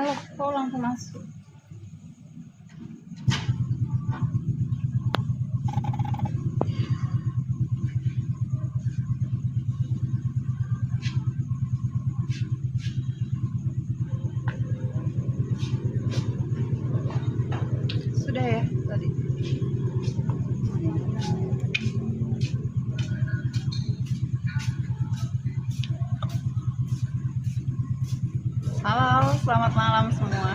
Oh, kok langsung masuk? Sudah ya tadi. Halo, selamat malam semua.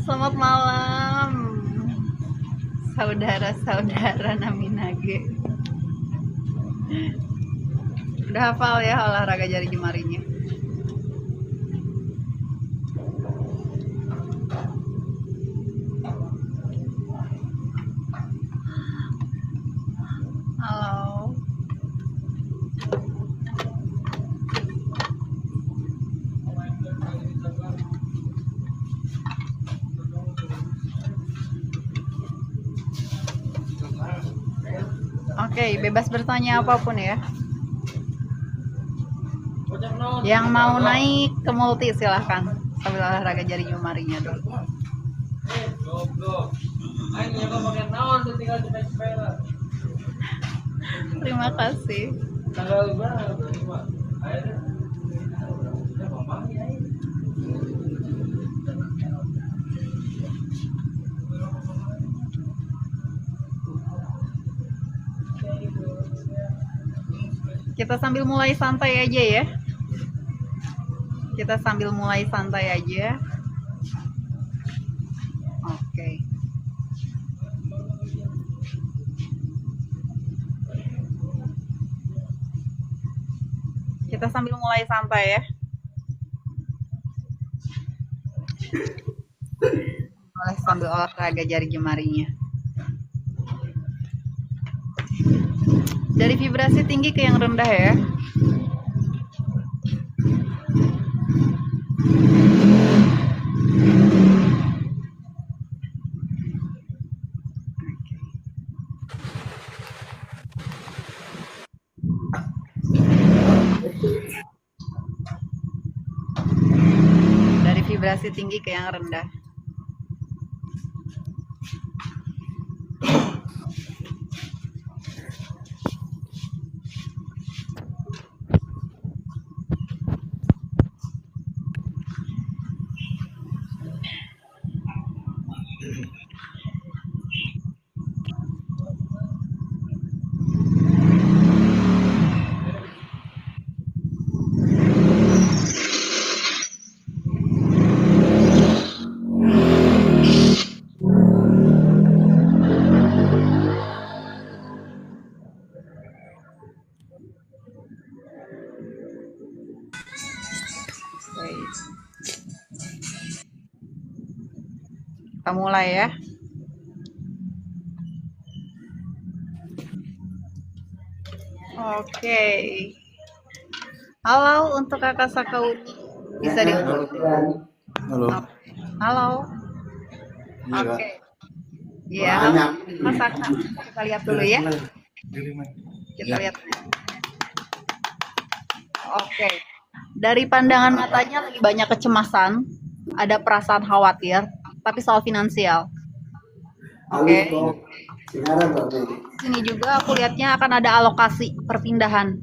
Selamat malam, saudara-saudara Naminage. Udah hafal ya olahraga jari jemarinya? Halo. Oke, bebas bertanya apapun ya. Yang mau naik ke multi silahkan sambil olahraga jari jemarinya dulu. Terima kasih. Kita sambil mulai santai aja ya. Kita sambil mulai santai aja. Oke. Kita sambil mulai santai ya. Boleh sambil olahraga jari jemarinya. Dari vibrasi tinggi ke yang rendah ya. Dari vibrasi tinggi ke yang rendah. Kita mulai ya. Oke. Halo untuk Kakak Sakauni. Bisa di Halo. Halo. Iya, Kak. Oke. Iya, halo Mas Saka. Kita lihat dulu ya. Kita lihat. Oke. Dari pandangan matanya lagi banyak kecemasan, ada perasaan khawatir, tapi soal finansial. Oke. Sini juga aku lihatnya akan ada alokasi perpindahan.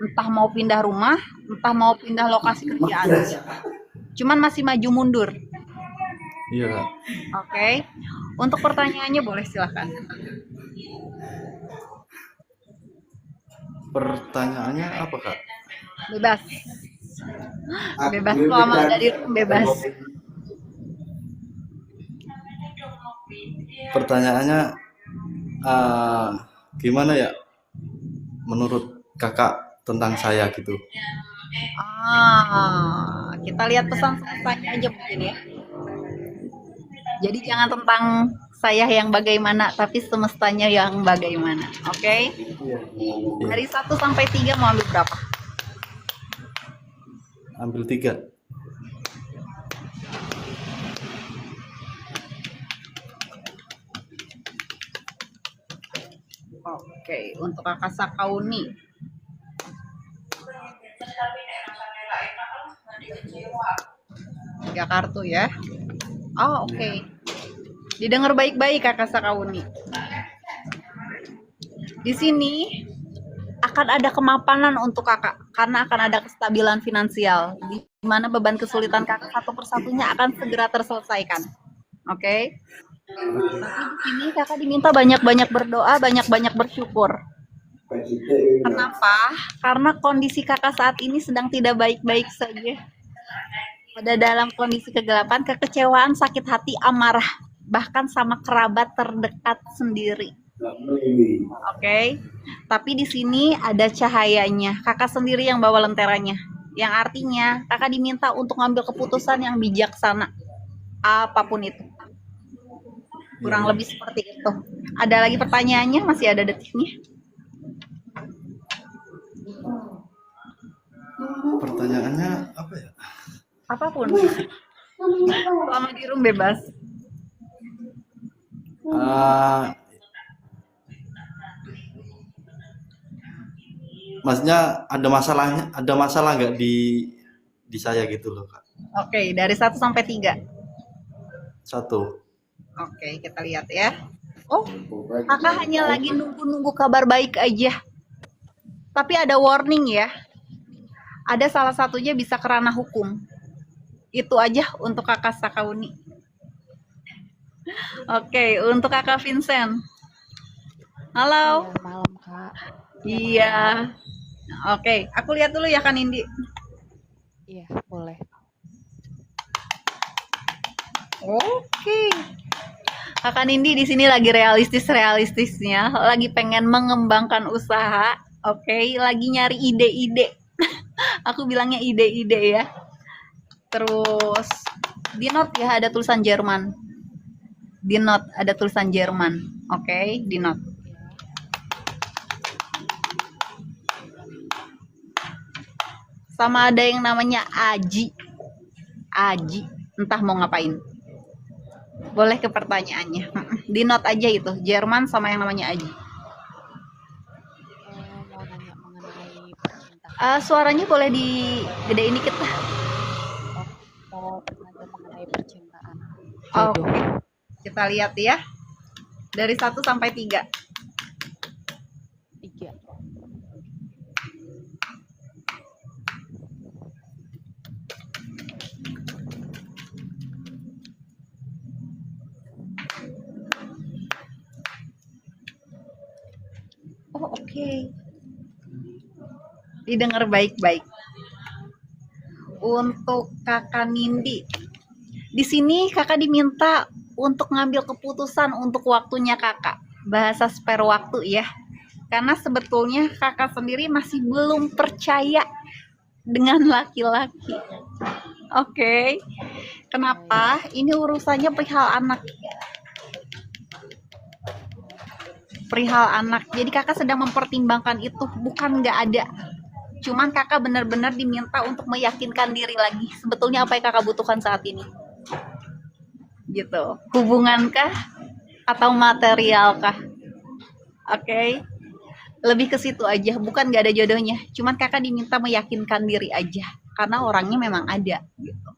Entah mau pindah rumah, entah mau pindah lokasi kerjaan. Cuman masih maju mundur. Iya, Kak. Oke. Untuk pertanyaannya boleh silahkan. Pertanyaannya apa, Kak? Bebas. Bebas selama dari bebas. Pertanyaannya gimana ya menurut Kakak tentang saya gitu? Kita lihat pesan semestanya aja mungkin ya. Jadi jangan tentang saya yang bagaimana, tapi semestanya yang bagaimana. Oke? Dari 1 sampai 3 mau ambil berapa? Ambil 3. Oke, untuk kakak Sakauni. 3 kartu ya. Oh, oke. Didengar baik-baik kakak Sakauni. Di sini akan ada kemapanan untuk kakak karena akan ada kestabilan finansial di mana beban kesulitan kakak satu persatunya akan segera terselesaikan. Oke. Tapi di sini kakak diminta banyak-banyak berdoa, banyak-banyak bersyukur. Kenapa? Karena kondisi kakak saat ini sedang tidak baik-baik saja. Ada dalam kondisi kegelapan, kekecewaan, sakit hati, amarah, bahkan sama kerabat terdekat sendiri. Oke. Tapi di sini ada cahayanya. Kakak sendiri yang bawa lenteranya. Yang artinya kakak diminta untuk ngambil keputusan yang bijaksana. Apapun itu. Kurang lebih seperti itu. Ada lagi pertanyaannya? Masih ada detiknya. Pertanyaannya apa ya? Apapun. Selama di room bebas. Maksudnya ada masalah nggak di saya gitu loh, Kak? Oke, dari 1 sampai 3. 1. Oke, kita lihat ya. Oh, kakak hanya lagi nunggu-nunggu kabar baik aja. Tapi ada warning ya. Ada salah satunya bisa ke ranah hukum. Itu aja untuk kakak Sakauni. Oke, untuk kakak Vincent. Halo. Malam, Kak. Iya. Oke, aku lihat dulu ya Kak Nindi. Iya, boleh. Oke. Kakak Nindi di sini lagi realistisnya, lagi pengen mengembangkan usaha. Oke, lagi nyari ide-ide. Aku bilangnya ide-ide ya. Terus di note ya ada tulisan Jerman. Di note ada tulisan Jerman. Oke, di note. Sama ada yang namanya Aji. Aji, entah mau ngapain. Boleh ke pertanyaannya. Di note aja itu, Jerman sama yang namanya Aji. Mau nanya mengenai percintaan. Suaranya boleh digedein dikit lah. Mau bertanya mengenai percintaan. Oke. Kita lihat ya. Dari 1 sampai 3. 3. Oh, oke. Didengar baik-baik. Untuk kakak Nindi, di sini kakak diminta untuk ngambil keputusan untuk waktunya kakak. Bahasa spare waktu ya. Karena sebetulnya kakak sendiri masih belum percaya dengan laki-laki. Oke. Kenapa? Ini urusannya perihal anak. Perihal anak. Jadi kakak sedang mempertimbangkan itu, bukan nggak ada. Cuman kakak benar-benar diminta untuk meyakinkan diri lagi. Sebetulnya apa yang kakak butuhkan saat ini? Gitu. Hubungankah atau materialkah? Oke. Lebih ke situ aja, bukan nggak ada jodohnya. Cuman kakak diminta meyakinkan diri aja. Karena orangnya memang ada. Gitu.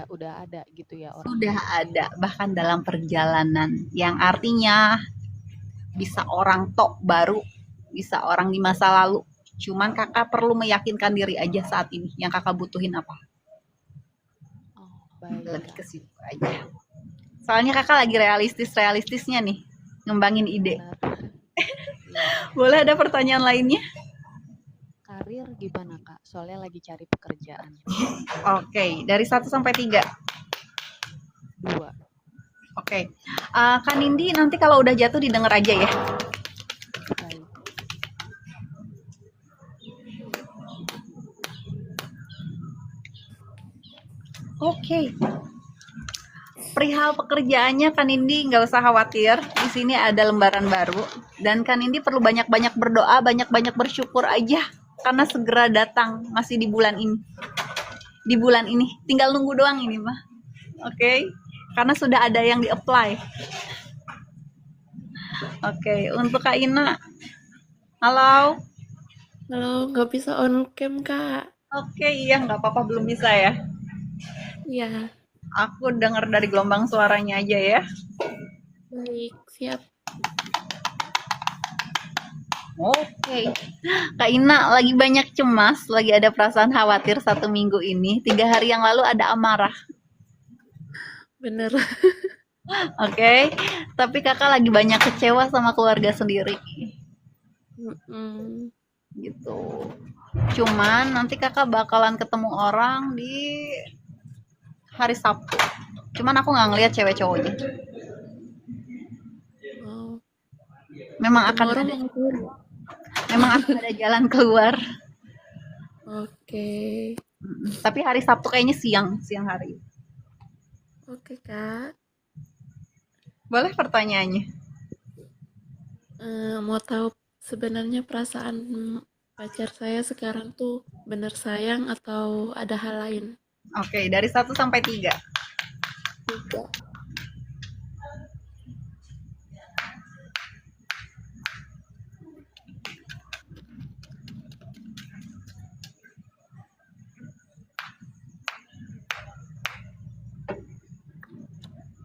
Udah ada gitu ya orang. Sudah ada, bahkan dalam perjalanan. Yang artinya bisa orang tok baru, bisa orang di masa lalu. Cuman kakak perlu meyakinkan diri aja saat ini. Yang kakak butuhin apa? Oh, baik. Lebih ke situ aja. Soalnya kakak lagi realistisnya nih, ngembangin ide. Boleh ada pertanyaan lainnya? Karir gimana, Kak? Soalnya lagi cari pekerjaan. Oke, dari 1 sampai 3. 2. Oke. Kak Nindi nanti kalau udah jatuh didengar aja ya. Baik. Oke. Perihal pekerjaannya Kak Nindi nggak usah khawatir. Di sini ada lembaran baru dan Kak Nindi perlu banyak-banyak berdoa, banyak-banyak bersyukur aja karena segera datang masih di bulan ini. Di bulan ini tinggal nunggu doang ini mah. Oke. Karena sudah ada yang di-apply. Oke, untuk Kak Ina. Halo. Halo, nggak bisa on cam, Kak. Oke, iya nggak apa-apa belum bisa ya. Iya, Aku dengar dari gelombang suaranya aja ya. baik, siap. Oke. Kak Ina lagi banyak cemas, lagi ada perasaan khawatir 1 minggu ini. 3 hari yang lalu ada amarah. Bener. Oke. Tapi kakak lagi banyak kecewa sama keluarga sendiri. Mm-mm. Gitu. Cuman nanti kakak bakalan ketemu orang di hari Sabtu. Cuman aku nggak ngeliat cewek cowoknya. Oh, Memang ketemu akan orang ada, mau ngapain? memang akan ada jalan keluar. Oke, Tapi hari Sabtu kayaknya siang hari. oke, Kak. Boleh pertanyaannya? Mau tahu sebenarnya perasaan pacar saya sekarang tuh bener sayang atau ada hal lain? Oke, dari 1 sampai 3. 3.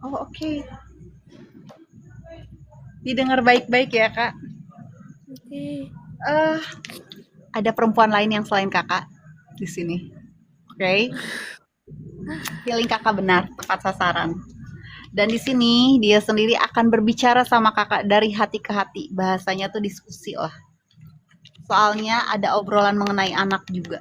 Oh, oke. Didengar baik-baik ya, Kak. Oke. Eh, ada perempuan lain yang selain kakak di sini. Oke. Feeling kakak benar, tepat sasaran. Dan di sini dia sendiri akan berbicara sama kakak dari hati ke hati. Bahasanya tuh diskusi lah. Soalnya ada obrolan mengenai anak juga.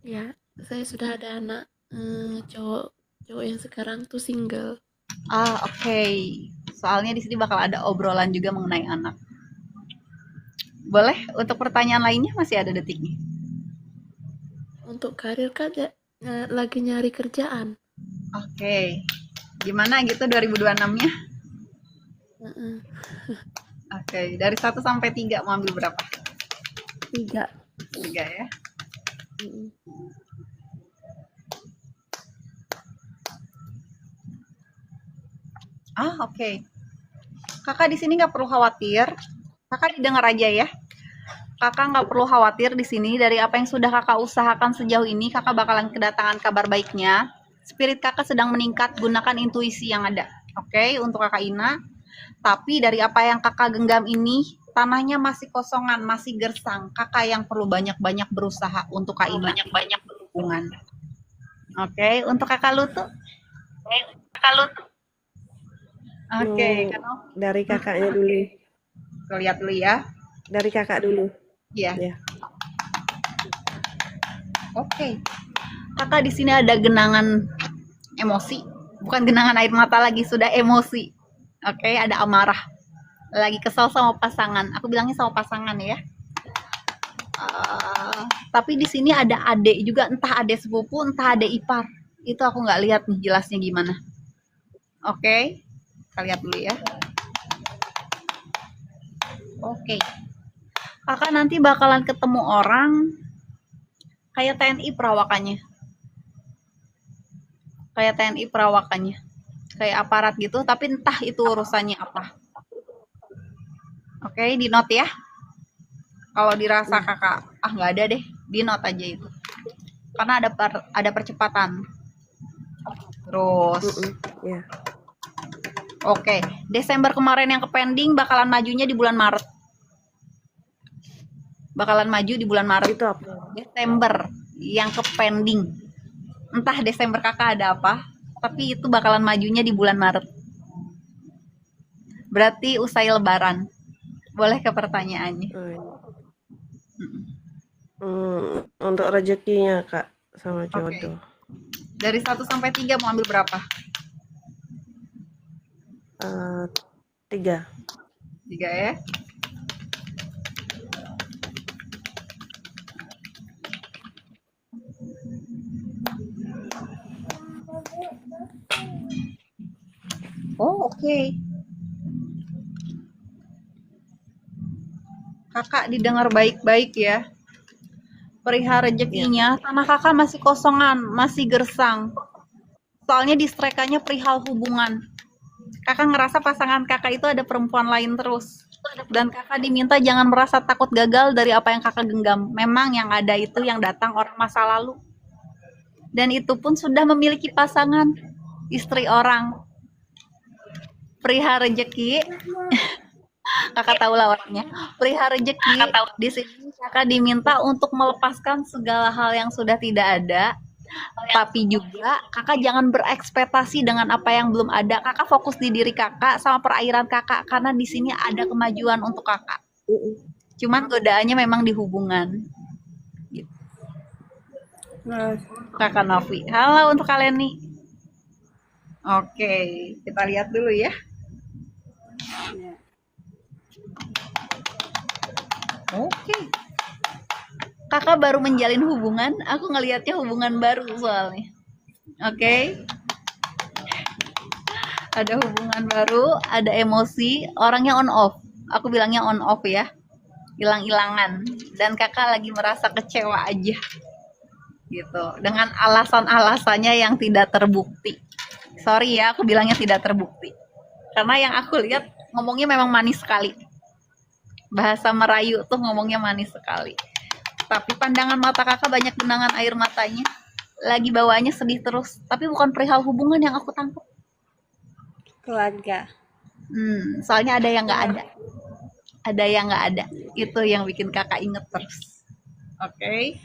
Ya, saya sudah ada anak. Cowok yang sekarang tuh single. Oke. Soalnya di sini bakal ada obrolan juga mengenai anak. Boleh untuk pertanyaan lainnya masih ada detiknya. Untuk karir Kak lagi nyari kerjaan. Oke. Gimana gitu 2026-nya? Heeh. Oke, dari 1 sampai 3 mau ambil berapa? 3. 3 ya. Mm-mm. Oke. Kakak di sini nggak perlu khawatir. Kakak didengar aja ya. Kakak nggak perlu khawatir di sini dari apa yang sudah kakak usahakan sejauh ini. Kakak bakalan kedatangan kabar baiknya. Spirit kakak sedang meningkat. Gunakan intuisi yang ada. Oke, untuk kakak Ina. Tapi dari apa yang kakak genggam ini, tanahnya masih kosongan, masih gersang. Kakak yang perlu banyak-banyak berusaha untuk kak Ina. Banyak-banyak berhubungan. Oke, untuk kakak Lutu. Oke, karena Dari kakaknya dulu. kita lihat dulu ya. Dari kakak dulu. Iya. Ya. Oke. Kakak di sini ada genangan emosi, bukan genangan air mata lagi, sudah emosi. Oke, ada amarah. Lagi kesal sama pasangan. Aku bilangnya sama pasangan ya. Tapi di sini ada adik juga, entah adik sepupu, entah adik ipar. Itu aku nggak lihat nih jelasnya gimana. Oke. Kita lihat dulu ya. Oke. Kakak nanti bakalan ketemu orang kayak TNI perawakannya. Kayak aparat gitu, tapi entah itu urusannya apa. Oke, di note ya. Kalau dirasa kakak, nggak ada deh, di note aja itu. Karena ada percepatan. Terus, Ya. oke, Desember kemarin yang ke pending bakalan majunya di bulan Maret. Bakalan maju di bulan Maret. Itu apa? Desember yang ke pending. Entah Desember kakak ada apa, tapi itu bakalan majunya di bulan Maret. Berarti usai lebaran. Boleh ke pertanyaannya. Oh, iya. Untuk rezekinya kak sama jodoh. Dari 1 sampai 3 mau ambil berapa? 3. 3 ya. Oke. Kakak didengar baik-baik ya. Perihal rezekinya, tanah kakak masih kosongan, masih gersang. Soalnya distrekannya perihal hubungan. Kakak ngerasa pasangan kakak itu ada perempuan lain terus. Dan kakak diminta jangan merasa takut gagal dari apa yang kakak genggam. Memang yang ada itu yang datang orang masa lalu. Dan itu pun sudah memiliki pasangan, istri orang. Perihal rezeki, kakak tahu lah orangnya. Perihal rezeki, di sini kakak diminta untuk melepaskan segala hal yang sudah tidak ada. Tapi juga kakak jangan berekspektasi dengan apa yang belum ada. Kakak fokus di diri kakak sama perairan kakak karena di sini ada kemajuan untuk kakak. Cuman godaannya memang di hubungan. Gitu. Kakak Novi. Halo untuk kalian nih. Oke, kita lihat dulu ya. Oke. Kakak baru menjalin hubungan, aku ngelihatnya hubungan baru soalnya. Oke. Ada hubungan baru, ada emosi, orangnya on off. Aku bilangnya on off ya. Hilang-hilangan. Dan kakak lagi merasa kecewa aja. Gitu. Dengan alasan-alasannya yang tidak terbukti. Sorry ya, aku bilangnya tidak terbukti. Karena yang aku lihat ngomongnya memang manis sekali. Bahasa Merayu tuh ngomongnya manis sekali. Tapi pandangan mata kakak banyak genangan air matanya. Lagi bawaannya sedih terus. Tapi bukan perihal hubungan yang aku tangkap. Keluarga. Soalnya ada yang nggak ada. Ada yang nggak ada. Itu yang bikin kakak inget terus. Oke.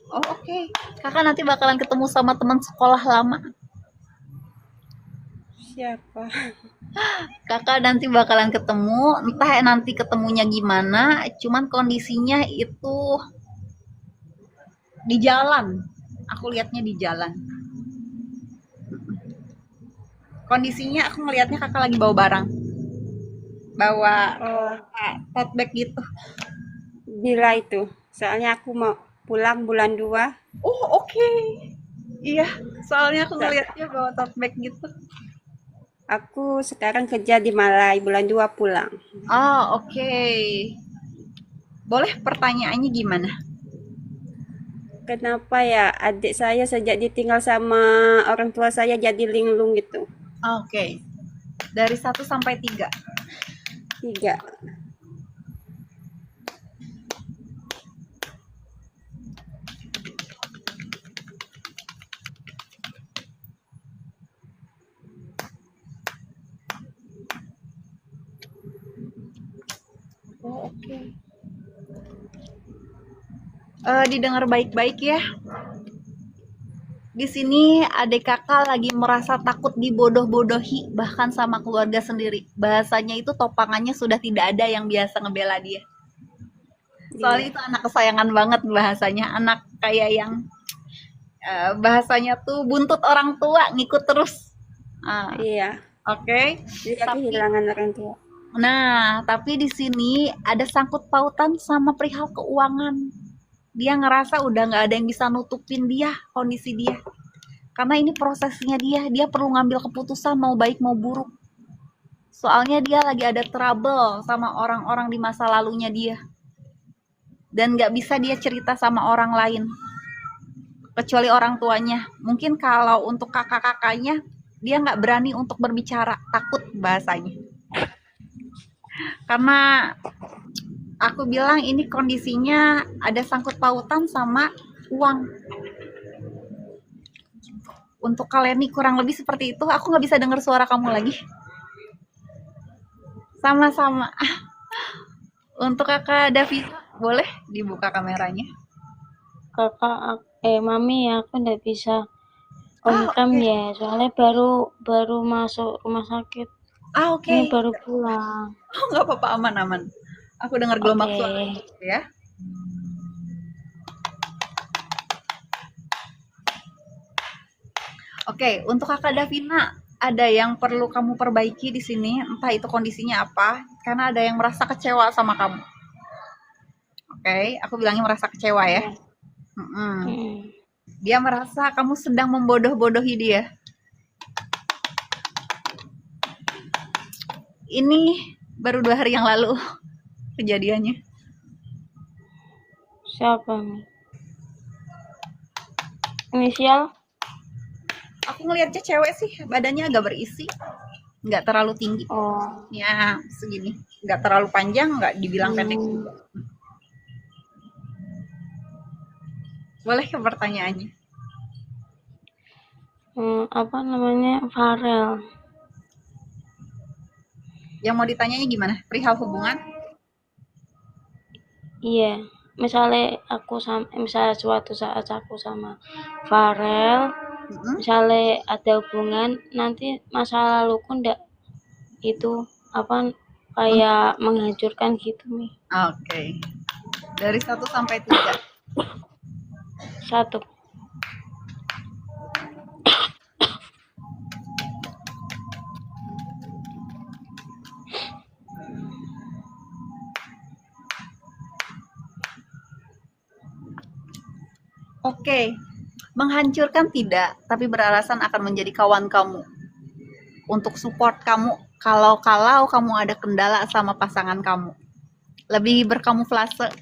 Oh oke. Kakak nanti bakalan ketemu sama teman sekolah lama. Siapa? Kakak nanti bakalan ketemu, entah nanti ketemunya gimana, cuman kondisinya itu di jalan. Aku lihatnya di jalan. Kondisinya aku ngelihatnya kakak lagi bawa barang. Bawa tote bag gitu. Bila itu. Soalnya aku mau pulang bulan 2. Oh oke. Iya, soalnya aku ngelihatnya bawa tote bag gitu. Aku sekarang kerja di Malai, bulan 2 pulang. Oh oke. Boleh pertanyaannya gimana? Kenapa ya adik saya sejak ditinggal sama orang tua saya jadi linglung gitu? Oke. Dari 1 sampai 3. 3. Oh, oke. Didengar baik-baik ya. Di sini adik kakak lagi merasa takut dibodoh-bodohi bahkan sama keluarga sendiri. Bahasanya itu topangannya sudah tidak ada yang biasa ngebela dia. Soalnya itu anak kesayangan banget bahasanya. Anak kayak yang bahasanya tuh buntut orang tua ngikut terus. Iya. Oke. Dia kehilangan orang tua. Nah, tapi di sini ada sangkut pautan sama perihal keuangan. Dia ngerasa udah nggak ada yang bisa nutupin dia, kondisi dia. Karena ini prosesnya dia perlu ngambil keputusan mau baik mau buruk. Soalnya dia lagi ada trouble sama orang-orang di masa lalunya dia. Dan nggak bisa dia cerita sama orang lain. Kecuali orang tuanya. Mungkin kalau untuk kakak-kakaknya, dia nggak berani untuk berbicara, takut bahasanya. Karena aku bilang ini kondisinya ada sangkut pautan sama uang. Untuk kalian nih kurang lebih seperti itu. Aku nggak bisa dengar suara kamu lagi. Sama-sama. Untuk kakak Davina, boleh dibuka kameranya? Mami, aku nggak bisa on cam ya, soalnya baru masuk rumah sakit. Oke. Ini baru pulang. Oh, nggak apa-apa, aman. Aku dengar gelombang suara ya. Oke, untuk kakak Davina, ada yang perlu kamu perbaiki di sini, entah itu kondisinya apa, karena ada yang merasa kecewa sama kamu. Oke, aku bilangnya merasa kecewa ya. Dia merasa kamu sedang membodoh-bodohi dia. Ini baru 2 hari yang lalu kejadiannya. Siapa, Mi? Inisial? Aku ngelihatnya cewek sih, badannya agak berisi, nggak terlalu tinggi. Oh. Ya, segini. Nggak terlalu panjang, nggak dibilang pendek Hmm. juga. Boleh ke pertanyaannya? Apa namanya? Farel. Yang mau ditanyanya gimana? Perihal hubungan? Iya. Misalnya suatu saat aku sama Farel, Mm-mm. misalnya ada hubungan, nanti masa laluku ndak itu apa kayak menghancurkan gitu nih. Oke. Dari 1 sampai 3. 1. Oke. Menghancurkan tidak, tapi beralasan akan menjadi kawan kamu. Untuk support kamu kalau kamu ada kendala sama pasangan kamu. Lebih berkamuflase,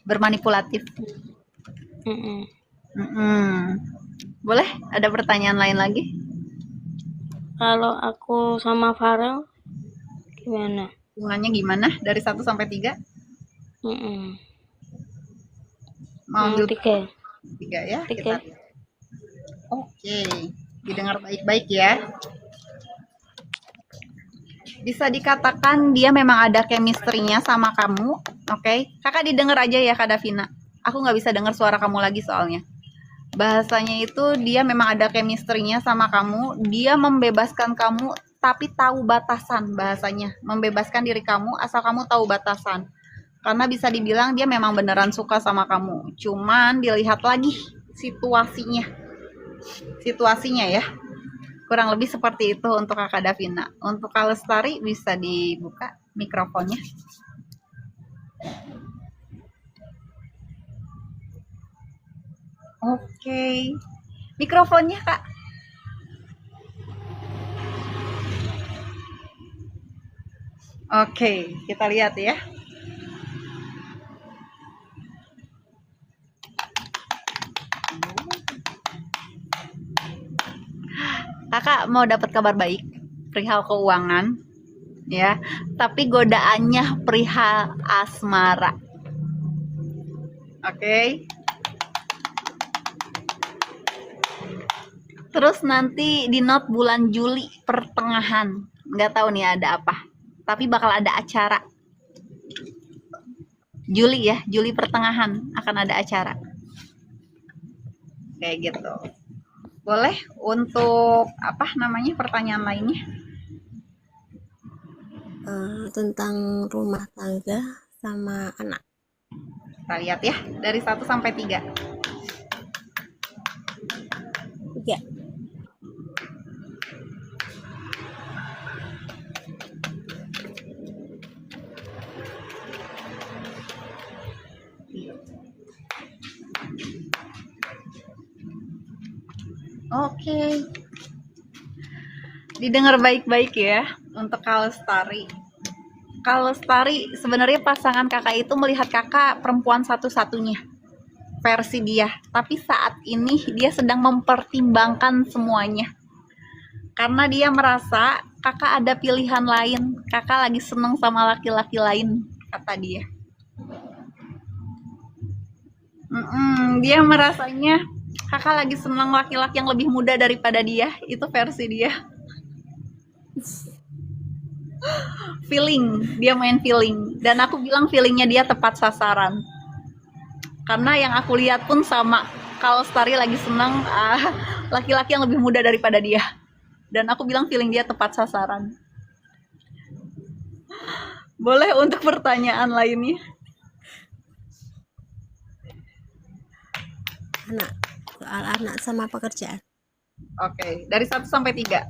bermanipulatif. Mm-mm. Boleh? Ada pertanyaan lain lagi? Kalau aku sama Farel gimana? Hubungannya gimana? Dari 1 sampai 3? Mm-mm. Mau ambil 3. 3 ya? 3. Kita lihat. Oke. Didengar baik-baik ya. Bisa dikatakan dia memang ada chemistry-nya sama kamu. Oke. Kakak didengar aja ya, Kak Davina. Aku nggak bisa dengar suara kamu lagi soalnya. Bahasanya itu dia memang ada chemistry-nya sama kamu. Dia membebaskan kamu tapi tahu batasan bahasanya. Membebaskan diri kamu asal kamu tahu batasan. Karena bisa dibilang dia memang beneran suka sama kamu. Cuman dilihat lagi situasinya. Situasinya ya. Kurang lebih seperti itu untuk Kakak Davina. Untuk Kak Lestari bisa dibuka mikrofonnya. Oke. Mikrofonnya, Kak. Oke, kita lihat ya. Kakak mau dapat kabar baik perihal keuangan ya, tapi godaannya perihal asmara. Oke. Terus nanti di note bulan Juli pertengahan, nggak tahu nih ada apa, tapi bakal ada acara. Juli ya, Juli pertengahan akan ada acara. Kayak gitu. Boleh untuk apa namanya pertanyaan lainnya? Tentang rumah tangga sama anak. Kita lihat ya, dari 1 sampai 3. 3. Oke. Didengar baik-baik ya untuk Kak Lestari. Kak Lestari, sebenarnya pasangan kakak itu melihat kakak perempuan satu-satunya versi dia. Tapi saat ini dia sedang mempertimbangkan semuanya. Karena dia merasa kakak ada pilihan lain. Kakak lagi seneng sama laki-laki lain, kata dia. Dia merasanya kakak lagi seneng laki-laki yang lebih muda daripada dia. Itu versi dia. Feeling, dia main feeling. Dan aku bilang feelingnya dia tepat sasaran. Karena yang aku lihat pun sama. Kalau Lestari lagi seneng laki-laki yang lebih muda daripada dia. Dan aku bilang feeling dia tepat sasaran. Boleh untuk pertanyaan lainnya? Anak. Soal anak sama pekerjaan. Oke, dari 1 sampai 3.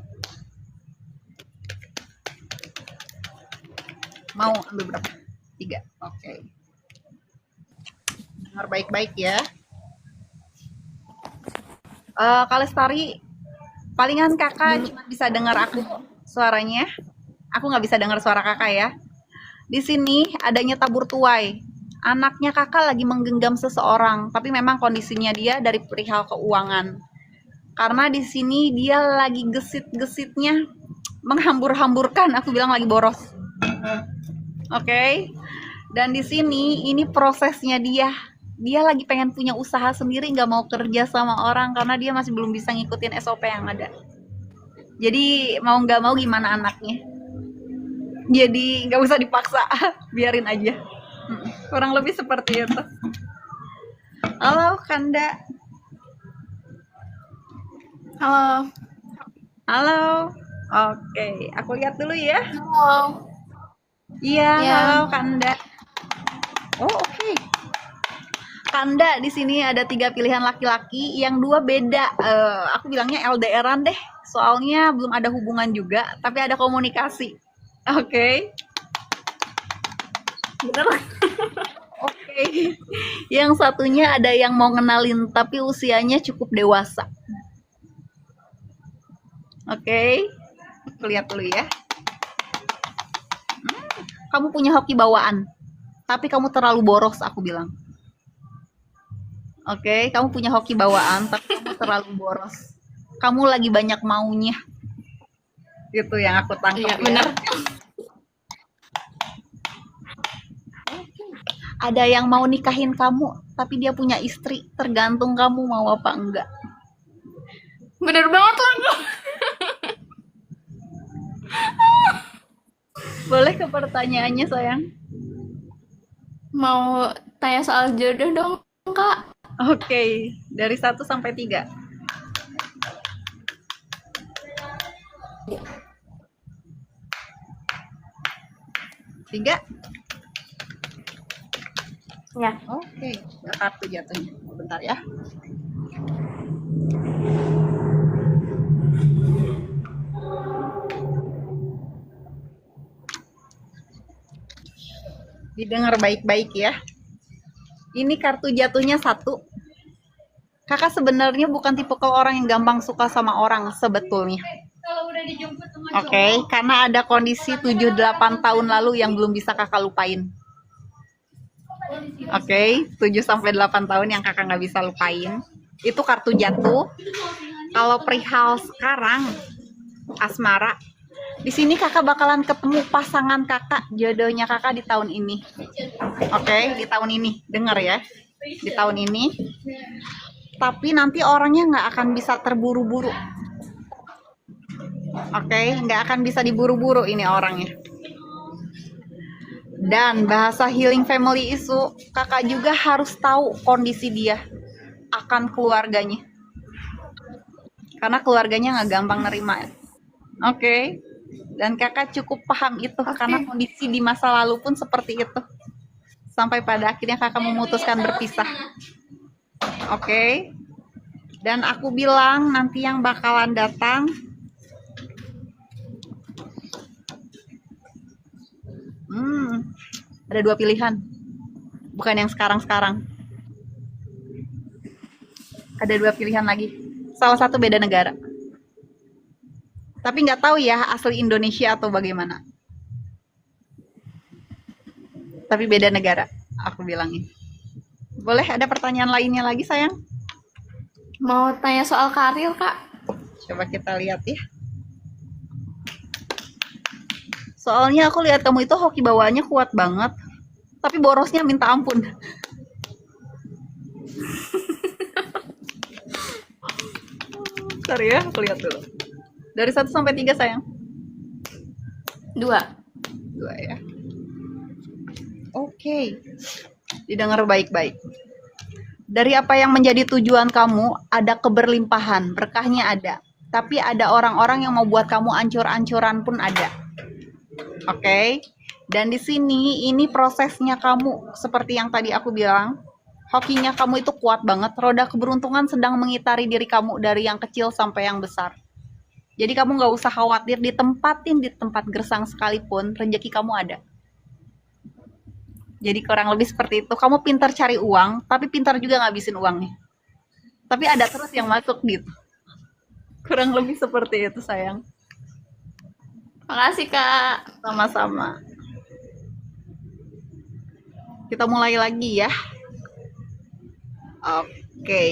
Mau ambil berapa? 3. Oke. Dengar baik-baik ya. Kak Lestari, palingan kakak cuma bisa dengar aku suaranya. Aku nggak bisa dengar suara kakak ya. Di sini adanya tabur tuai. anaknya kakak lagi menggenggam seseorang, tapi memang kondisinya dia dari perihal keuangan. Karena di sini dia lagi gesit-gesitnya menghambur-hamburkan, aku bilang lagi boros. Oke. Dan di sini ini prosesnya dia. Dia lagi pengen punya usaha sendiri, nggak mau kerja sama orang karena dia masih belum bisa ngikutin SOP yang ada. Jadi mau nggak mau gimana anaknya. Jadi nggak usah dipaksa, biarin aja. Kurang lebih seperti itu. Halo Kanda. Halo. Halo. Oke, aku lihat dulu ya. Halo. Iya, Ya. halo Kanda. Oh, oke. Kanda di sini ada 3 pilihan laki-laki, yang 2 beda. Aku bilangnya LDRan deh. Soalnya belum ada hubungan juga, tapi ada komunikasi. Oke. Bener? Oke. Yang satunya ada yang mau kenalin tapi usianya cukup dewasa. Oke. Aku lihat dulu ya. Kamu punya hoki bawaan, tapi kamu terlalu boros, aku bilang. Oke, kamu punya hoki bawaan, tapi kamu terlalu boros. Kamu lagi banyak maunya. Itu yang aku tangkap. Iya, ya. bener. Ada yang mau nikahin kamu, tapi dia punya istri. Tergantung kamu mau apa enggak. Bener banget lah. Boleh ke pertanyaannya, sayang? Mau tanya soal jodoh dong, Kak. Oke, dari 1 sampai 3. 3. Ya. Oke, ada kartu jatuhnya. Bentar ya. Didengar baik-baik ya. Ini kartu jatuhnya 1. Kakak sebenarnya bukan tipe orang yang gampang suka sama orang sebetulnya. Oke, karena ada kondisi 7-8 tahun lalu yang belum bisa kakak lupain. Oke, 7-8 tahun yang kakak nggak bisa lupain. Itu kartu jatuh. Kalau perihal sekarang, asmara, di sini kakak bakalan ketemu pasangan kakak, jodohnya kakak di tahun ini. Oke, di tahun ini, dengar ya, di tahun ini. Tapi nanti orangnya nggak akan bisa terburu-buru. Oke, nggak akan bisa diburu-buru ini orangnya. Dan bahasa healing family issue, kakak juga harus tahu kondisi dia akan keluarganya. Karena keluarganya nggak gampang nerima. Oke. Dan kakak cukup paham itu karena kondisi di masa lalu pun seperti itu. Sampai pada akhirnya kakak memutuskan berpisah. Oke. Dan aku bilang nanti yang bakalan datang ada 2 pilihan. Bukan yang sekarang-sekarang. Ada 2 pilihan lagi. Salah satu beda negara. Tapi nggak tahu ya asli Indonesia atau bagaimana. Tapi beda negara, aku bilangin. Boleh ada pertanyaan lainnya lagi, sayang? Mau tanya soal karir, Kak. Coba kita lihat ya. Soalnya aku lihat kamu itu hoki bawaannya kuat banget. Tapi borosnya minta ampun. Bentar ya, aku lihat dulu. Dari 1 sampai 3, sayang. 2. 2 ya. Oke. Didengar baik-baik. Dari apa yang menjadi tujuan kamu, ada keberlimpahan, berkahnya ada. Tapi ada orang-orang yang mau buat kamu ancur-ancuran pun ada. Oke. Dan di sini ini prosesnya kamu seperti yang tadi aku bilang. Hokinya kamu itu kuat banget. Roda keberuntungan sedang mengitari diri kamu dari yang kecil sampai yang besar. Jadi kamu nggak usah khawatir ditempatin di tempat gersang sekalipun, rezeki kamu ada. Jadi kurang lebih seperti itu. Kamu pintar cari uang, tapi pintar juga ngabisin uangnya. Tapi ada terus yang masuk gitu. Kurang lebih seperti itu, sayang. Makasih, Kak. Sama-sama. Kita mulai lagi ya. Oke.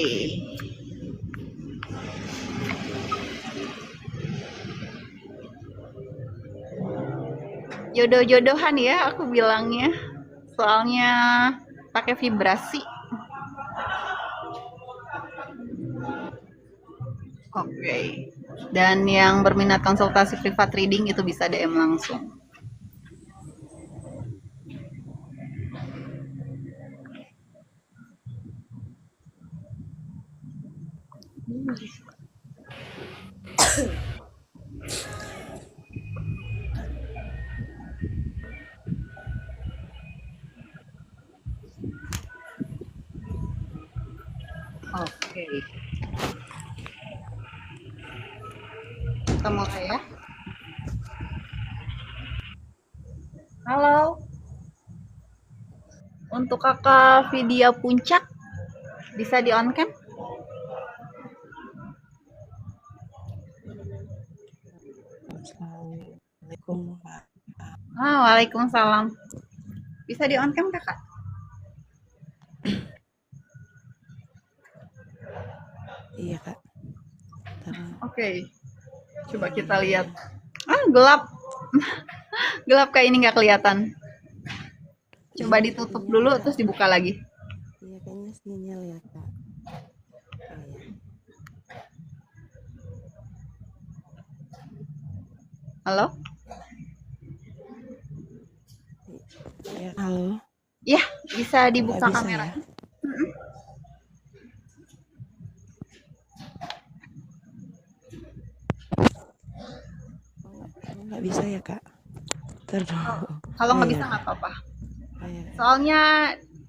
Jodoh-jodohan ya aku bilangnya. Soalnya pakai vibrasi. Oke. Dan yang berminat konsultasi privat reading itu bisa DM langsung. Oke. Kita mulai ya. Halo. Untuk kakak Vidya Puncak, bisa di on cam? Assalamualaikum Kak. Waalaikumsalam. Bisa di on cam kakak? Iya Kak. Oke. Coba kita lihat. Gelap. Gelap kayak ini nggak kelihatan. Coba ditutup dulu terus dibuka lagi. Iya kayaknya sinyal ya Kak. Oh, ya. Halo? Ya, halo. Ya, bisa dibuka Nggak bisa kamera. ya? Nggak bisa ya Kak. Terus. Kalau nggak Iya. bisa nggak apa-apa. Oh, iya. Soalnya,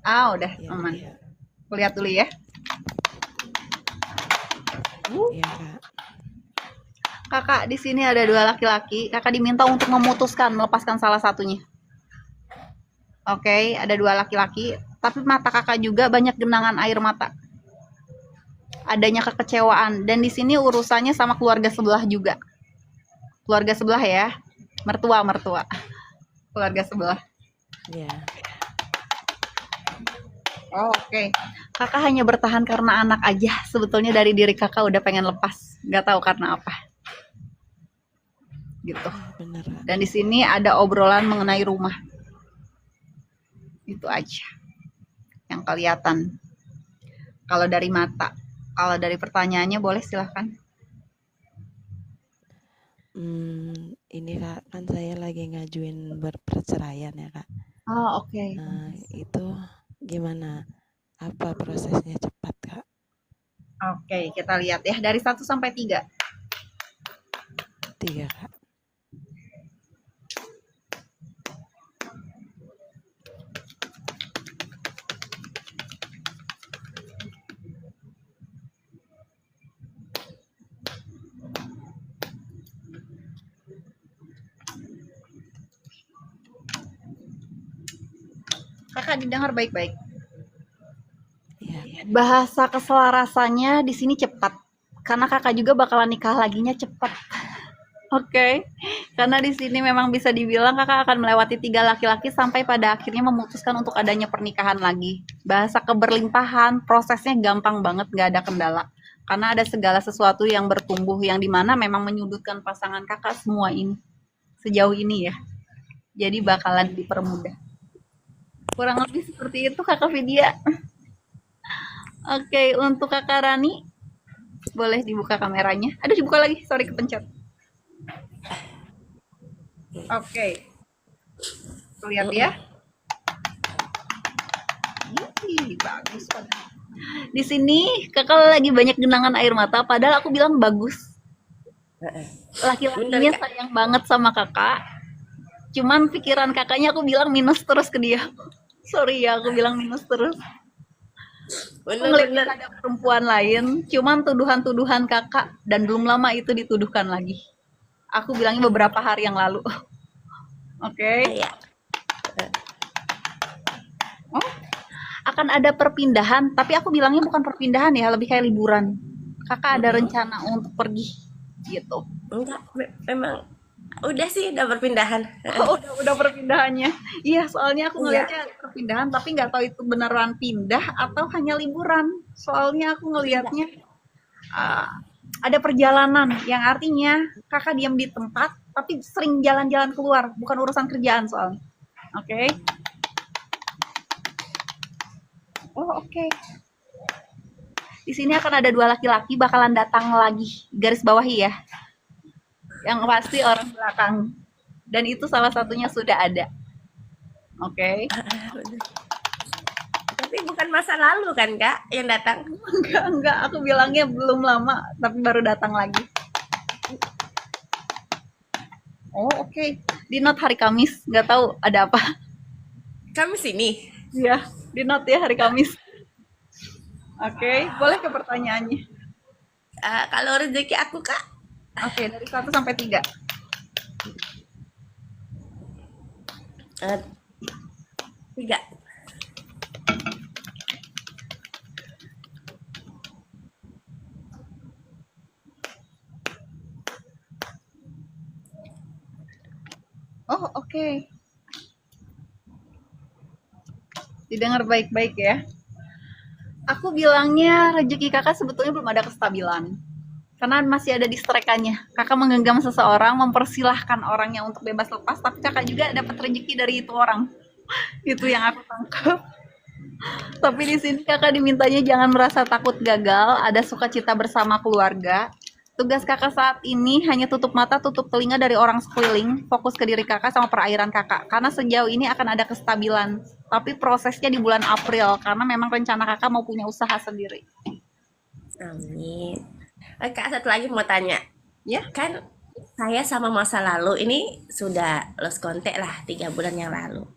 udah Iya, aman. iya. Aku lihat dulu ya. Iya Kak. Kakak, di sini ada 2 laki-laki. Kakak diminta untuk memutuskan, melepaskan salah satunya. Oke, ada 2 laki-laki. Tapi mata kakak juga banyak genangan air mata. Adanya kekecewaan. Dan di sini urusannya sama keluarga sebelah juga. Keluarga sebelah ya. Mertua. Keluarga sebelah. Iya. Oke. Kakak hanya bertahan karena anak aja. Sebetulnya dari diri kakak udah pengen lepas. Gak tahu karena apa. Gitu. Benar Kak. Dan di sini ada obrolan mengenai rumah. Itu aja yang kelihatan. Kalau dari mata, kalau dari pertanyaannya boleh silahkan. Ini Kak, kan saya lagi ngajuin perceraian ya Kak. Oh, oke. Nah, itu gimana? Apa prosesnya cepat Kak? Oke, kita lihat ya dari 1 sampai 3. 3 Kak. Kakak didengar baik-baik. Iya. Bahasa keselarasannya di sini cepat. Karena kakak juga bakalan nikah laginya cepat. Oke. Karena di sini memang bisa dibilang kakak akan melewati 3 laki-laki sampai pada akhirnya memutuskan untuk adanya pernikahan lagi. Bahasa keberlimpahan, prosesnya gampang banget, nggak ada kendala. Karena ada segala sesuatu yang bertumbuh yang dimana memang menyudutkan pasangan kakak semua ini. Sejauh ini ya. Jadi bakalan dipermudah. Kurang lebih seperti itu kakak Vidya. Oke, untuk kakak Rani, boleh dibuka kameranya. Aduh, dibuka lagi, sorry kepencet. Oke. Lihat ya. Ih, bagus banget. Di sini kakak lagi banyak genangan air mata, padahal aku bilang bagus. Laki-lakinya sayang banget sama kakak. Cuman pikiran kakaknya aku bilang minus terus ke dia. Sorry ya, aku bilang minus terus. Aku ngeliat ada perempuan lain, cuman tuduhan-tuduhan kakak dan belum lama itu dituduhkan lagi. Aku bilangnya beberapa hari yang lalu. Oke. Oh, akan ada perpindahan, tapi aku bilangnya bukan perpindahan ya, lebih kayak liburan. Kakak ada rencana untuk pergi gitu. Enggak, memang Udah sih, udah perpindahan. Oh, udah perpindahannya. Iya, soalnya aku Iya. ngelihatnya perpindahan, tapi nggak tahu itu beneran pindah atau hanya liburan. Soalnya aku ngelihatnya ada perjalanan, yang artinya kakak diam di tempat, tapi sering jalan-jalan keluar, bukan urusan kerjaan soalnya. Oke. Oh, oke. Di sini akan ada 2 laki-laki bakalan datang lagi. Garis bawahi ya. Yang pasti orang belakang. Dan itu salah satunya sudah ada. Oke. Tapi bukan masa lalu kan, Kak, yang datang? Enggak, aku bilangnya belum lama, tapi baru datang lagi. Oh, oke. Di note hari Kamis, nggak tahu ada apa. Kami sini. Iya, di note ya hari Kamis. Oke, boleh ke pertanyaannya. Kalau rezeki aku, Kak, Oke, dari 1 sampai 3. eh, 3. Oh, oke. Didengar baik-baik ya. Aku bilangnya rezeki kakak sebetulnya belum ada kestabilan. Karena masih ada distrakannya. Kakak menggenggam seseorang, mempersilahkan orangnya untuk bebas lepas, tapi kakak juga dapat rezeki dari itu orang. Itu yang aku tangkap. Tapi di sini kakak dimintanya jangan merasa takut gagal, ada sukacita bersama keluarga. Tugas kakak saat ini hanya tutup mata, tutup telinga dari orang sekeliling, fokus ke diri kakak sama perairan kakak. Karena sejauh ini akan ada kestabilan. Tapi prosesnya di bulan April, karena memang rencana kakak mau punya usaha sendiri. Amin. Kak, satu lagi mau tanya. Ya? Kan saya sama masa lalu ini sudah lost contact lah 3 bulan yang lalu.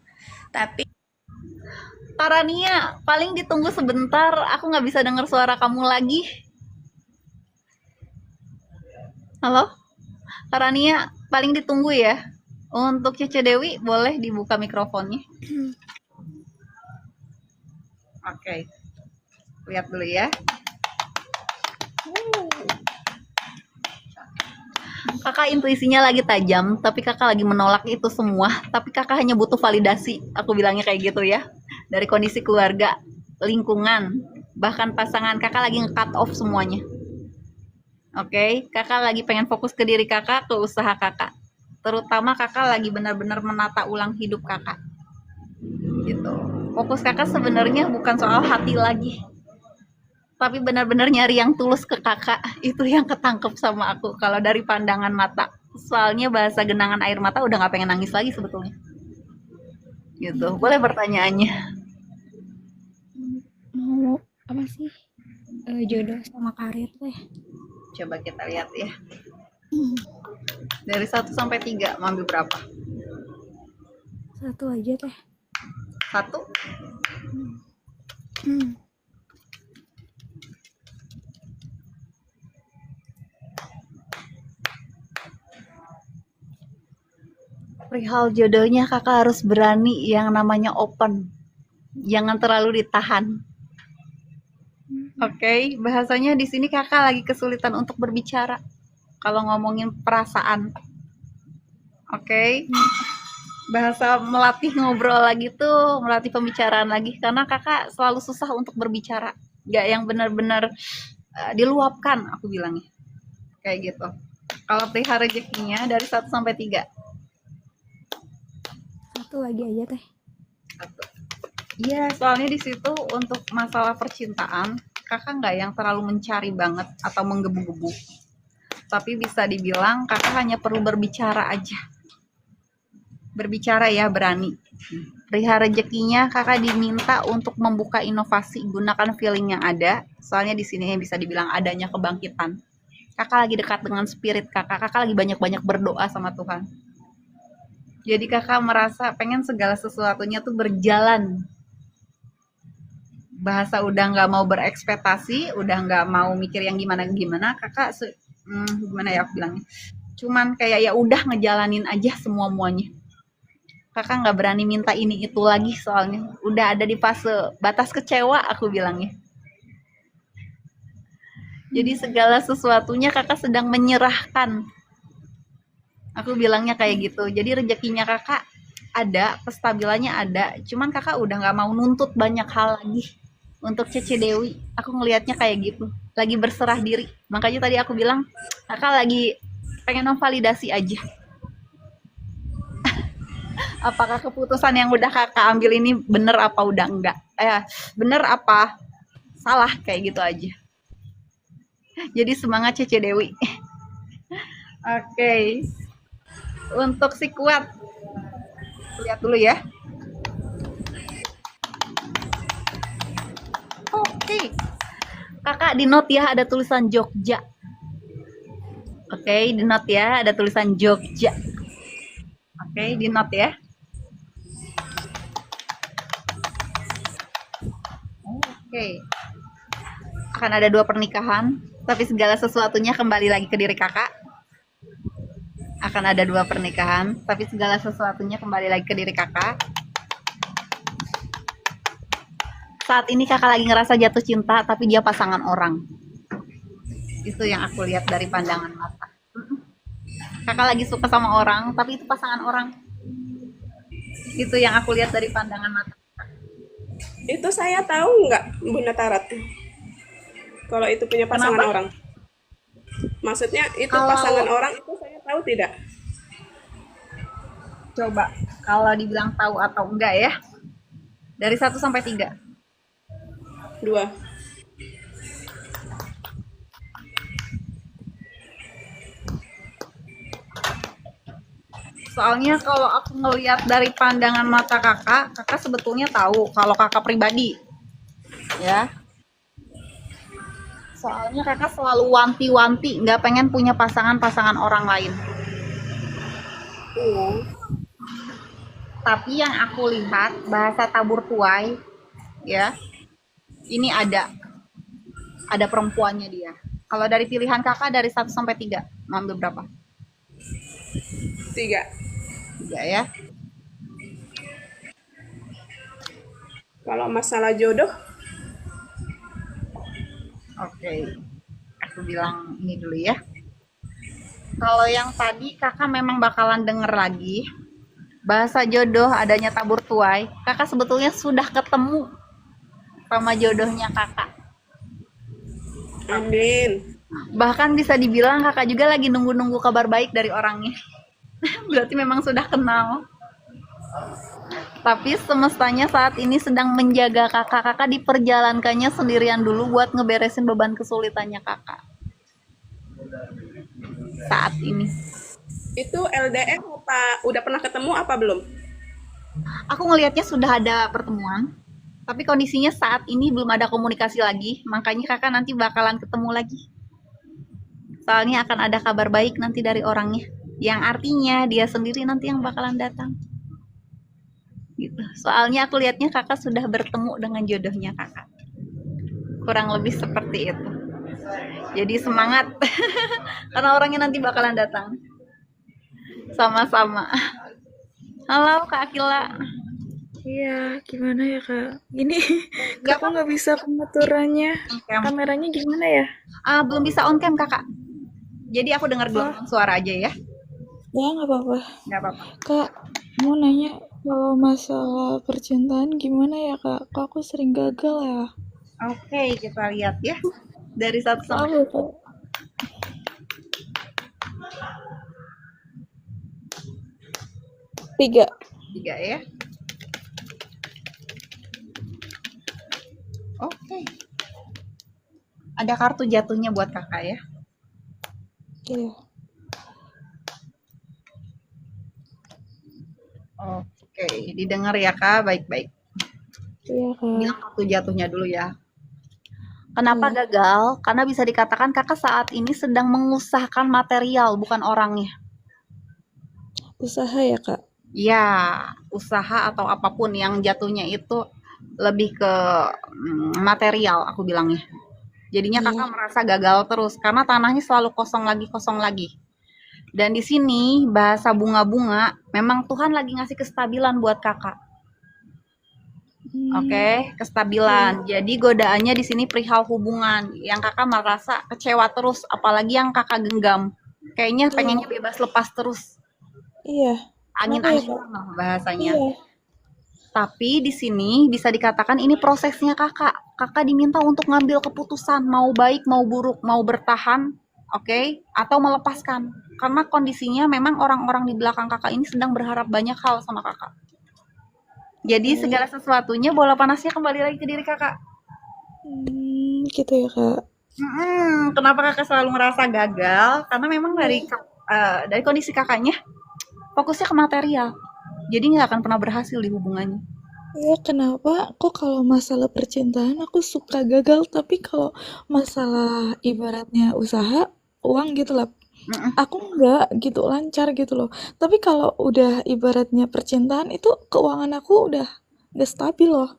Tapi Tarania, paling ditunggu sebentar, aku nggak bisa dengar suara kamu lagi. Halo? Tarania, paling ditunggu ya. Untuk Cece Dewi, boleh dibuka mikrofonnya. Oke. Lihat dulu ya. Kakak intuisinya lagi tajam, tapi kakak lagi menolak itu semua. Tapi kakak hanya butuh validasi, aku bilangnya kayak gitu ya. Dari kondisi keluarga, lingkungan, bahkan pasangan kakak lagi nge-cut off semuanya. Oke, kakak lagi pengen fokus ke diri kakak, ke usaha kakak. Terutama kakak lagi benar-benar menata ulang hidup kakak. Gitu. Fokus kakak sebenarnya bukan soal hati lagi, tapi benar-benar nyari yang tulus ke kakak. Itu yang ketangkep sama aku kalau dari pandangan mata. Soalnya bahasa genangan air mata udah nggak pengen nangis lagi sebetulnya. Gitu. Boleh pertanyaannya? Mau apa sih? Jodoh sama karir teh. Coba kita lihat ya. Dari 1 sampai 3, mau ambil berapa? 1 aja teh. 1? Perihal jodohnya kakak harus berani yang namanya open. Jangan terlalu ditahan. Oke, bahasanya di sini kakak lagi kesulitan untuk berbicara. Kalau ngomongin perasaan. Oke. Bahasa melatih ngobrol lagi tuh, melatih pembicaraan lagi. Karena kakak selalu susah untuk berbicara. Gak yang benar-benar diluapkan, aku bilangnya. Kayak gitu. Kalau perihal rezekinya dari 1 sampai 3. 1 lagi aja teh. Iya, soalnya di situ untuk masalah percintaan, kakak nggak yang terlalu mencari banget atau menggebu-gebu. Tapi bisa dibilang kakak hanya perlu berbicara aja. Berbicara ya, berani. Perihal rezekinya, kakak diminta untuk membuka inovasi, gunakan feeling yang ada. Soalnya di sini yang bisa dibilang adanya kebangkitan. Kakak lagi dekat dengan spirit kakak lagi banyak-banyak berdoa sama Tuhan. Jadi kakak merasa pengen segala sesuatunya tuh berjalan. Bahasa udah nggak mau berekspektasi, udah nggak mau mikir yang gimana-gimana, kakak gimana ya aku bilangnya. Cuman kayak ya udah ngejalanin aja semua-muanya. Kakak nggak berani minta ini itu lagi soalnya. Udah ada di fase batas kecewa aku bilangnya. Jadi segala sesuatunya kakak sedang menyerahkan. Aku bilangnya kayak gitu. Jadi rezekinya kakak ada, kestabilannya ada. Cuman kakak udah nggak mau nuntut banyak hal lagi. Untuk Cece Dewi, aku ngelihatnya kayak gitu. Lagi berserah diri. Makanya tadi aku bilang, kakak lagi pengen memvalidasi aja. Apakah keputusan yang udah kakak ambil ini bener apa udah enggak? Bener apa salah, kayak gitu aja. Jadi semangat Cece Dewi. Oke. Untuk si kuat, lihat dulu ya. Oke. Kakak di note ya, ada tulisan Jogja. Oke, di note ya, ada tulisan Jogja. Oke, di note ya. Oke. Akan ada 2 pernikahan, tapi segala sesuatunya kembali lagi ke diri kakak. Akan ada 2 pernikahan, tapi segala sesuatunya kembali lagi ke diri kakak. Saat ini kakak lagi ngerasa jatuh cinta, tapi dia pasangan orang. Itu yang aku lihat dari pandangan mata. Kakak lagi suka sama orang, tapi itu pasangan orang. Itu yang aku lihat dari pandangan mata. Itu saya tahu nggak, Bunda Tarat? Kalau itu punya pasangan Kenapa? orang. Maksudnya itu Kalau- pasangan orang itu saya tahu tidak? Coba, kalau dibilang tahu atau enggak ya. Dari 1 sampai 3. 2. Soalnya kalau aku ngelihat dari pandangan mata kakak, kakak sebetulnya tahu kalau kakak pribadi. Ya. Soalnya kakak selalu wanti-wanti, nggak pengen punya pasangan-pasangan orang lain. Tapi yang aku lihat, bahasa tabur tuai, ya, ini ada perempuannya dia. Kalau dari pilihan kakak dari 1 sampai 3, mau ambil berapa? 3. 3 ya. Kalau masalah jodoh, Oke, aku bilang ini dulu ya. Kalau yang tadi kakak memang bakalan denger lagi bahasa jodoh adanya tabur tuai. Kakak sebetulnya sudah ketemu sama jodohnya kakak. amin. Bahkan bisa dibilang kakak juga lagi nunggu-nunggu kabar baik dari orangnya. Berarti memang sudah kenal. Tapi semestanya saat ini sedang menjaga kakak. Kakak diperjalankannya sendirian dulu buat ngeberesin beban kesulitannya kakak. Saat ini. Itu LDR apa udah pernah ketemu apa belum? Aku ngelihatnya sudah ada pertemuan. Tapi kondisinya saat ini belum ada komunikasi lagi. Makanya kakak nanti bakalan ketemu lagi. Soalnya akan ada kabar baik nanti dari orangnya. Yang artinya dia sendiri nanti yang bakalan datang. Gitu. Soalnya aku lihatnya kakak sudah bertemu dengan jodohnya kakak. Kurang lebih seperti itu. Jadi semangat. Karena orangnya nanti bakalan datang. Sama-sama. Halo Kak Akila. Iya, gimana ya kak? Ini Nggak aku nggak bisa pengaturannya. Cam. Kameranya gimana ya? Belum bisa on cam kakak. Jadi aku dengar gelombang suara aja ya. Ya nggak apa-apa. Nggak apa-apa. Kak, mau nanya kalau masalah percintaan gimana ya kak? Kok aku sering gagal ya? Oke, kita lihat ya. Dari 1 sampai Maaf ya kak. 3. 3 ya. Oke. Ada kartu jatuhnya buat kakak ya. Iya. Oke, didengar ya kak, baik-baik. Iya kak. Bilang kartu jatuhnya dulu ya. Kenapa gagal? Karena bisa dikatakan kakak saat ini sedang mengusahakan material, bukan orangnya. Usaha ya kak. Ya, usaha atau apapun yang jatuhnya itu lebih ke material, aku bilangnya. Jadinya kakak merasa gagal terus karena tanahnya selalu kosong lagi. Dan di sini bahasa bunga-bunga, memang Tuhan lagi ngasih kestabilan buat kakak. Oke, kestabilan. Jadi godaannya di sini perihal hubungan yang kakak merasa kecewa terus, apalagi yang kakak genggam. Kayaknya pengennya bebas lepas terus. Iya. Kenapa ya, Kak? Angin-anginan lah bahasanya. Iya. Tapi di sini bisa dikatakan ini prosesnya kakak. Kakak diminta untuk ngambil keputusan mau baik, mau buruk, mau bertahan, oke, atau melepaskan. Karena kondisinya memang orang-orang di belakang kakak ini sedang berharap banyak hal sama kakak. Jadi segala sesuatunya bola panasnya kembali lagi ke diri kakak. Gitu ya, Kak. Kenapa kakak selalu ngerasa gagal? Karena memang dari kondisi kakaknya fokusnya ke material. Jadi nggak akan pernah berhasil di hubungannya. Iya, kenapa kok kalau masalah percintaan aku suka gagal, tapi kalau masalah ibaratnya usaha, uang gitu lah, aku enggak gitu lancar gitu loh. Tapi kalau udah ibaratnya percintaan itu keuangan aku udah nggak stabil loh.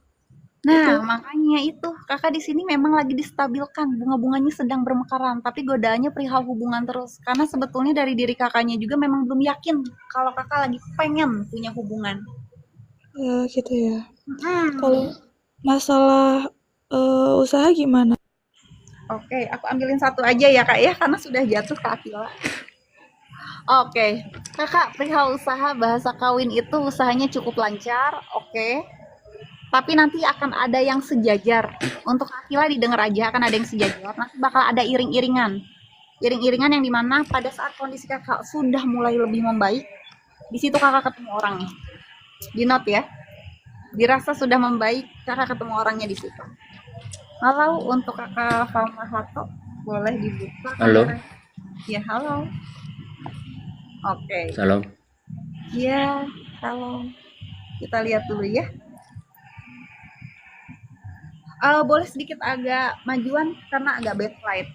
Nah, makanya itu kakak di sini memang lagi distabilkan, bunga-bunganya sedang bermekaran, tapi godaannya perihal hubungan terus. Karena sebetulnya dari diri kakaknya juga memang belum yakin kalau kakak lagi pengen punya hubungan. Ya gitu ya. Kalau masalah usaha gimana? Oke, aku ambilin satu aja ya kak ya, karena sudah jatuh ke Akila. Oke, kakak perihal usaha bahasa kawin itu usahanya cukup lancar, oke. Tapi nanti akan ada yang sejajar. Untuk Akila didengar aja akan ada yang sejajar. Nanti bakal ada iring-iringan. Iring-iringan yang dimana pada saat kondisi kakak sudah mulai lebih membaik, di situ kakak ketemu orangnya. Di note ya. Dirasa sudah membaik, kakak ketemu orangnya di situ. Halo untuk kakak Falma Hato, boleh dibuka. Halo. Ya halo. Oke. Salam. Iya, halo. Kita lihat dulu ya. Boleh sedikit agak majuan karena agak backlight.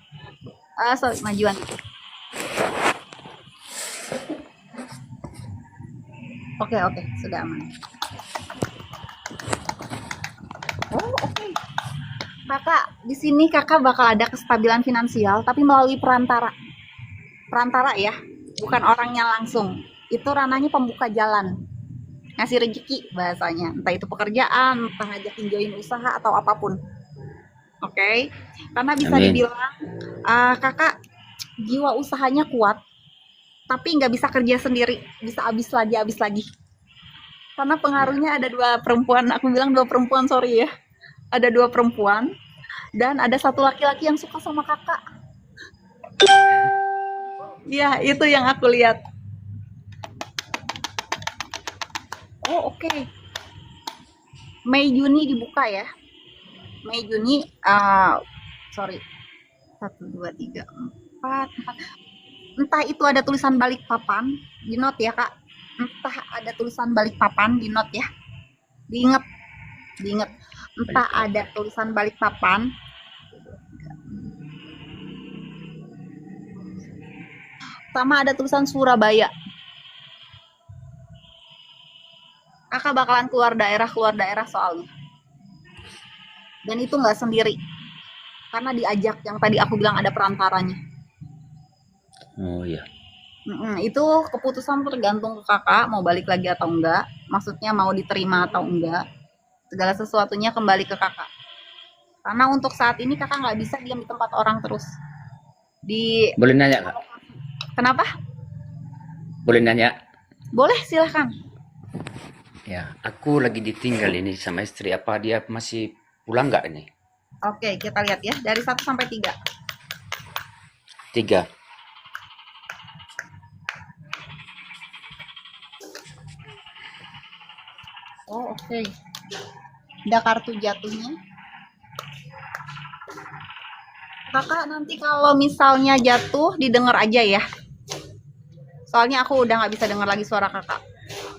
Sorry, majuan. Oke, sudah aman. Oh, oke. Kakak, di sini kakak bakal ada kestabilan finansial tapi melalui perantara. Perantara ya, bukan orangnya langsung. Itu ranahnya pembuka jalan. Ngasih rezeki bahasanya, entah itu pekerjaan, entah ngajakin join usaha atau apapun. Oke. Karena bisa Amin. dibilang kakak jiwa usahanya kuat, tapi nggak bisa kerja sendiri, bisa habis lagi. Karena pengaruhnya ada dua perempuan, aku bilang dua perempuan, sorry ya. Ada dua perempuan dan ada satu laki-laki yang suka sama kakak. Ya, itu yang aku lihat. Oh, oke. Mei Juni dibuka ya. Mei Juni sorry. 1 2 3 4. Entah itu ada tulisan balik papan, di note ya, Kak. Entah ada tulisan balik papan, di note ya. Diingat. Entah ada tulisan balik papan. Sama ada tulisan Surabaya. Kakak bakalan keluar daerah soalnya. Dan itu nggak sendiri. Karena diajak, yang tadi aku bilang ada perantaranya. Oh iya. Itu keputusan tergantung ke kakak, mau balik lagi atau enggak. Maksudnya mau diterima atau enggak. Segala sesuatunya kembali ke kakak. Karena untuk saat ini kakak nggak bisa diam di tempat orang terus. Boleh nanya, Kak? Kenapa? Boleh nanya? Boleh, silahkan. Ya, aku lagi ditinggal ini sama istri. Apa dia masih pulang nggak ini? Oke, kita lihat ya. Dari 1 sampai 3. 3. Oh, oke. Ada kartu jatuhnya. Kakak nanti kalau misalnya jatuh, didengar aja ya. Soalnya aku udah nggak bisa dengar lagi suara kakak.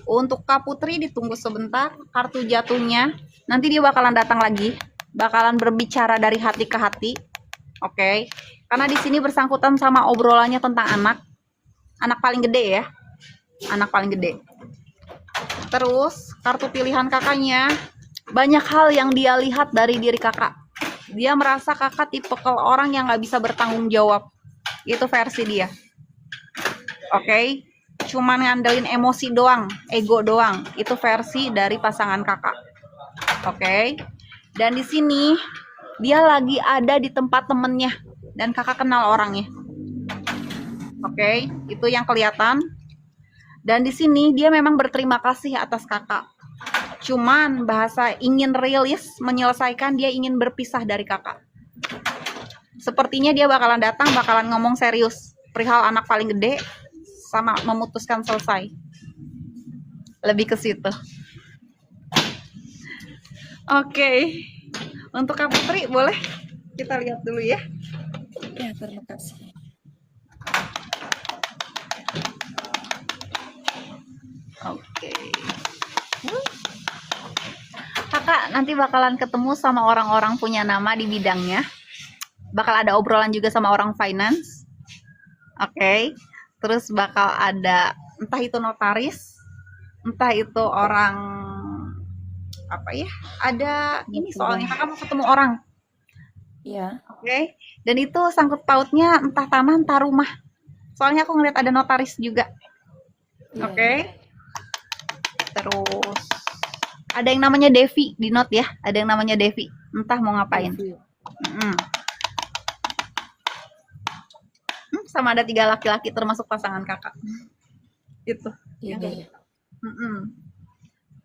Untuk Kak Putri ditunggu sebentar, kartu jatuhnya. Nanti dia bakalan datang lagi. Bakalan berbicara dari hati ke hati. Oke. Karena di sini bersangkutan sama obrolannya tentang anak. Anak paling gede ya. Anak paling gede. Terus, kartu pilihan kakaknya. Banyak hal yang dia lihat dari diri kakak. Dia merasa kakak tipe orang yang nggak bisa bertanggung jawab. Itu versi dia. Oke. Cuman ngandelin emosi doang, ego doang. Itu versi dari pasangan kakak. Oke. Dan di sini dia lagi ada di tempat temennya dan kakak kenal orangnya. Oke, itu yang kelihatan. Dan di sini dia memang berterima kasih atas kakak. Cuman bahasa ingin rilis menyelesaikan, dia ingin berpisah dari kakak. Sepertinya dia bakalan datang, bakalan ngomong serius perihal anak paling gede sama memutuskan selesai. Lebih ke situ. Oke. Untuk Kak Putri boleh kita lihat dulu ya. Ya, terima kasih. Oke. Kakak nanti bakalan ketemu sama orang-orang punya nama di bidangnya. Bakal ada obrolan juga sama orang finance. Oke. Terus bakal ada entah itu notaris, entah itu orang apa ya? Ada ini soalnya kakak mau ketemu orang. Iya. Oke. Dan itu sangkut pautnya entah tanah entah rumah. Soalnya aku ngeliat ada notaris juga. Oke. Terus ada yang namanya Devi di note ya. Ada yang namanya Devi. Entah mau ngapain. Sama ada 3 laki-laki termasuk pasangan kakak. Itu. Iya.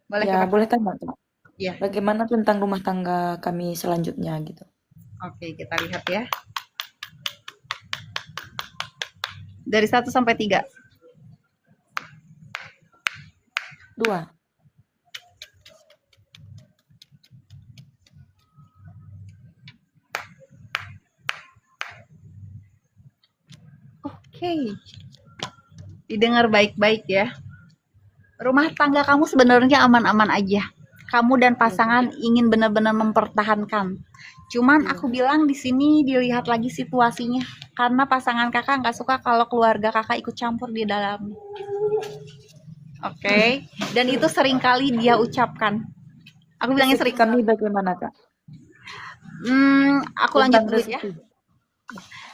Boleh Ya, kakak? boleh tanya, Kak. Iya. Bagaimana tentang rumah tangga kami selanjutnya gitu? Oke, kita lihat ya. Dari 1 sampai 3. 2. Oke. Didengar baik-baik ya. Rumah tangga kamu sebenarnya aman-aman aja. Kamu dan pasangan ingin benar-benar mempertahankan. Cuman aku bilang di sini dilihat lagi situasinya. Karena pasangan kakak nggak suka kalau keluarga kakak ikut campur di dalam. Oke. Dan itu seringkali dia ucapkan. Aku bilangnya sering. Kami bagaimana, Kak? Aku lanjut dulu ya.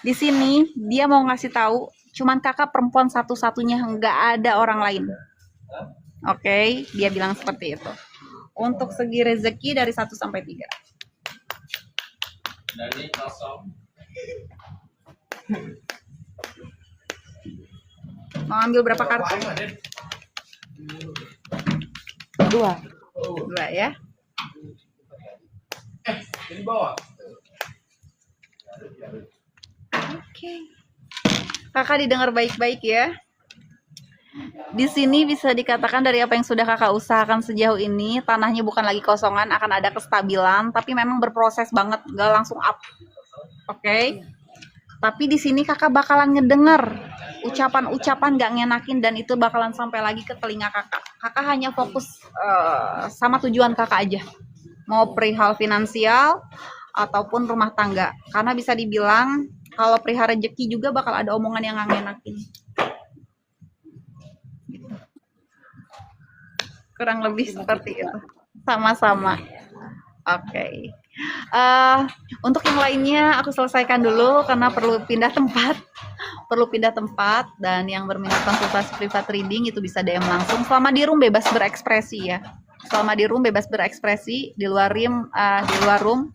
Di sini dia mau ngasih tahu, cuman kakak perempuan satu-satunya, nggak ada orang lain. Oke, dia bilang seperti itu. Untuk segi rezeki dari 1 sampai 3. Dari kosong. Mau ambil berapa kartu? 2. 2 ya. Jadi bawah. Oke. Kakak didengar baik-baik ya. Di sini bisa dikatakan dari apa yang sudah kakak usahakan sejauh ini, tanahnya bukan lagi kosongan, akan ada kestabilan, tapi memang berproses banget, gak langsung up. Oke. Tapi di sini kakak bakalan ngedenger ucapan-ucapan gak ngenakin, dan itu bakalan sampai lagi ke telinga kakak. Kakak hanya fokus sama tujuan kakak aja. Mau perihal finansial ataupun rumah tangga. Karena bisa dibilang kalau perihal rezeki juga bakal ada omongan yang gak ngenakin. Kurang lebih seperti itu. Sama-sama. Oke. Untuk yang lainnya aku selesaikan dulu karena perlu pindah tempat. Perlu pindah tempat, dan yang berminat konsultasi privat reading itu bisa DM langsung. Selama di room bebas berekspresi ya. Selama di room bebas berekspresi, di luar room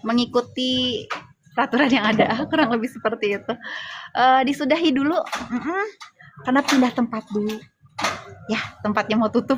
mengikuti peraturan yang ada. Kurang lebih seperti itu. Disudahi dulu karena pindah tempat dulu. Ya, tempatnya mau tutup.